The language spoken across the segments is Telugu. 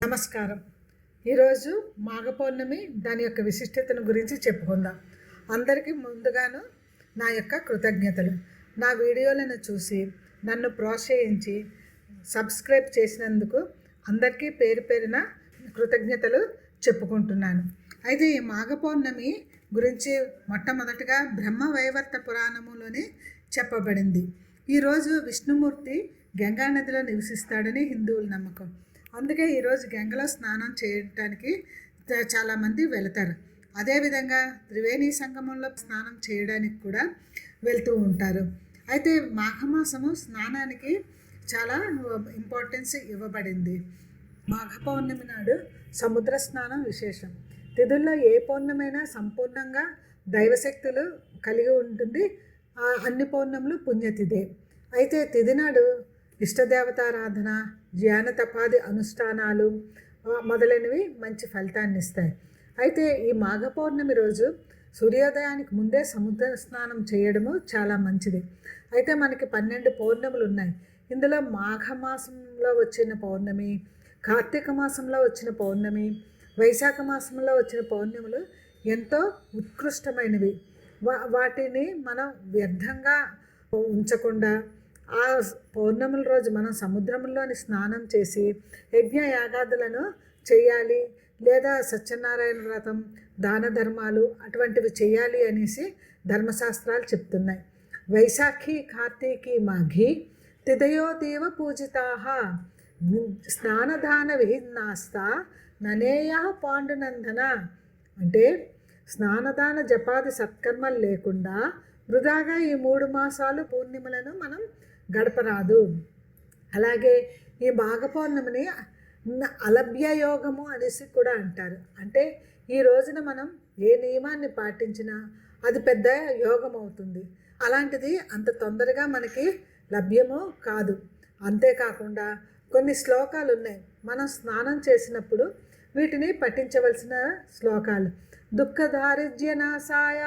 నమస్కారం. ఈరోజు మాఘ పౌర్ణమి దాని యొక్క విశిష్టతను గురించి చెప్పుకుందాం. అందరికీ ముందుగాను నా యొక్క కృతజ్ఞతలు. నా వీడియోలను చూసి నన్ను ప్రోత్సహించి సబ్స్క్రైబ్ చేసినందుకు అందరికీ పేరు పేరున కృతజ్ఞతలు చెప్పుకుంటున్నాను. అయితే ఈ మాఘ పౌర్ణమి గురించి మొట్టమొదటిగా బ్రహ్మవైవర్త పురాణములోనే చెప్పబడింది. ఈరోజు విష్ణుమూర్తి గంగా నదిలో నివసిస్తాడని హిందువుల నమ్మకం. అందుకే ఈరోజు గంగలో స్నానం చేయడానికి చాలామంది వెళతారు. అదేవిధంగా త్రివేణి సంగమంలో స్నానం చేయడానికి కూడా వెళ్తూ ఉంటారు. అయితే మాఘమాసము స్నానానికి చాలా ఇంపార్టెన్స్ ఇవ్వబడింది. మాఘ పౌర్ణమి నాడు సముద్ర స్నానం విశేషం. తిథుల్లో ఏ పౌర్ణమైనా సంపూర్ణంగా దైవశక్తులు కలిగి ఉంటుంది. అన్ని పౌర్ణములు పుణ్యతిథే. అయితే తిథి నాడు ఇష్టదేవతారాధన, ధ్యాన తపాది అనుష్ఠానాలు మొదలైనవి మంచి ఫలితాన్ని ఇస్తాయి. అయితే ఈ మాఘ పౌర్ణమి రోజు సూర్యోదయానికి ముందే సముద్ర స్నానం చేయడము చాలా మంచిది. అయితే మనకి 12 పౌర్ణములు ఉన్నాయి. ఇందులో మాఘమాసంలో వచ్చిన పౌర్ణమి, కార్తీక మాసంలో వచ్చిన పౌర్ణమి, వైశాఖ మాసంలో వచ్చిన పౌర్ణములు ఎంతో ఉత్కృష్టమైనవి. వాటిని మనం వ్యర్థంగా ఉంచకుండా ఆ పౌర్ణముల రోజు మనం సముద్రంలోని స్నానం చేసి యజ్ఞ యాగాదులను చేయాలి, లేదా సత్యనారాయణ వ్రతం, దాన ధర్మాలు అటువంటివి చేయాలి అనేసి ధర్మశాస్త్రాలు చెప్తున్నాయి. వైశాఖి కార్తీకి మాఘి తిథయోతీవ పూజితాః స్నానదాన విహిన్నాస్తా ననేయ పాండునందన. అంటే స్నానదాన జపాది సత్కర్మలు లేకుండా వృధాగా ఈ 3 మాసాలు పూర్ణిమలను మనం గడపరాదు. అలాగే ఈ మాఘ పౌర్ణమిని అలభ్య యోగము అనేసి కూడా అంటారు. అంటే ఈ రోజున మనం ఏ నియమాన్ని పాటించినా అది పెద్ద యోగం అవుతుంది. అలాంటిది అంత తొందరగా మనకి లభ్యము కాదు. అంతేకాకుండా కొన్ని శ్లోకాలు ఉన్నాయి. మనం స్నానం చేసినప్పుడు వీటిని పఠించవలసిన శ్లోకాలు. దుఃఖదారిద్ర్యనాశాయ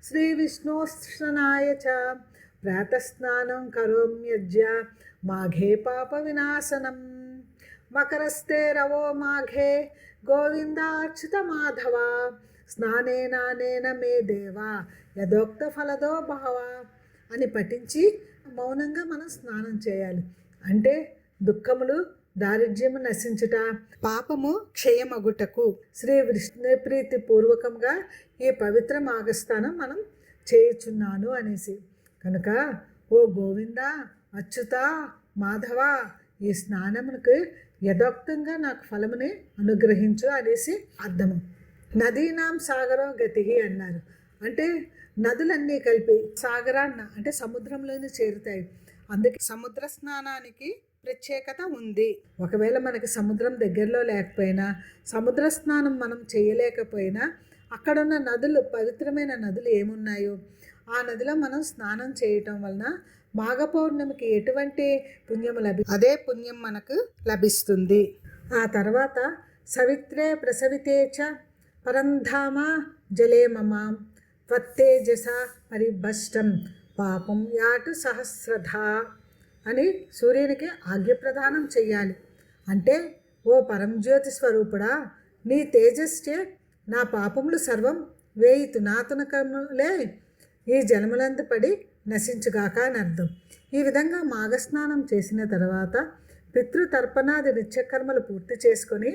శ్రీ విష్ణోస్నాయ చ ప్రాతస్నానం కరోమ్యజ్య మాఘే పాప వినాశనం మకరస్తే రవో మాఘే గోవిందాచ్యుత మాధవ స్నానేనానేన మే దేవ యథోక్త ఫలదో భవ అని పఠించి మౌనంగా మనం స్నానం చేయాలి. అంటే దుఃఖములు, దారిద్ర్యము నశించుట, పాపము క్షయమగుటకు శ్రీ విష్ణు ప్రీతి పూర్వకంగా ఈ పవిత్ర మాఘస్నానం మనం చేయుచున్నాను అనేసి. కనుక ఓ గోవింద, అచ్యుత, మాధవ, ఈ స్నానమునకు యథోక్తంగా నాకు ఫలముని అనుగ్రహించు అనేసి అర్థము. నదీనాం సాగరో గతి అన్నారు. అంటే నదులన్నీ కలిపి సాగరాన్న అంటే సముద్రంలోనే చేరుతాయి. అందుకే సముద్ర స్నానానికి ప్రత్యేకత ఉంది. ఒకవేళ మనకి సముద్రం దగ్గరలో లేకపోయినా, సముద్ర స్నానం మనం చేయలేకపోయినా, అక్కడున్న నదులు, పవిత్రమైన నదులు ఏమున్నాయో ఆ నదిలో మనం స్నానం చేయటం వలన మాఘ పౌర్ణమికి ఎటువంటి పుణ్యం అదే పుణ్యం మనకు లభిస్తుంది. ఆ తర్వాత సవిత్రే ప్రసవితే చ పరంధామ జలే మమాం త్వత్తేజస పరిభష్టం పాపం యాటు సహస్రధా అని సూర్యునికి ఆజ్ఞప్రదానం చెయ్యాలి. అంటే ఓ పరంజ్యోతి స్వరూపుడా, నీ తేజస్సే నా పాపములు సర్వం వేయి తునాతునకములే ఈ జలములందు పడి నశించుగాక అని అర్థం. ఈ విధంగా మాఘస్నానం చేసిన తర్వాత పితృతర్పణాది నిత్యకర్మలు పూర్తి చేసుకొని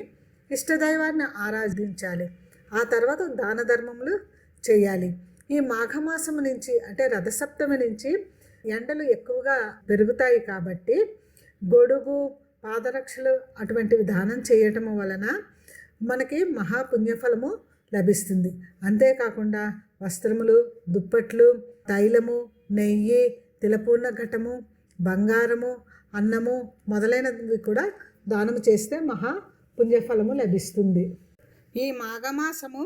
ఇష్టదైవాన్ని ఆరాధించాలి. ఆ తర్వాత దాన ధర్మములు చేయాలి. ఈ మాఘమాసము నుంచి అంటే రథసప్తమి నుంచి ఎండలు ఎక్కువగా పెరుగుతాయి కాబట్టి గొడుగు, పాదరక్షలు అటువంటివి దానం చేయటం వలన మనకి మహాపుణ్యఫలము లభిస్తుంది. అంతేకాకుండా వస్త్రములు, దుప్పట్లు, తైలము, నెయ్యి, తిలపూర్ణ ఘటము, బంగారము, అన్నము మొదలైనవి కూడా దానము చేస్తే మహా పుణ్యఫలము లభిస్తుంది. ఈ మాఘమాసము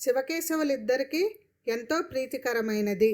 శివకేశవులిద్దరికీ ఎంతో ప్రీతికరమైనది.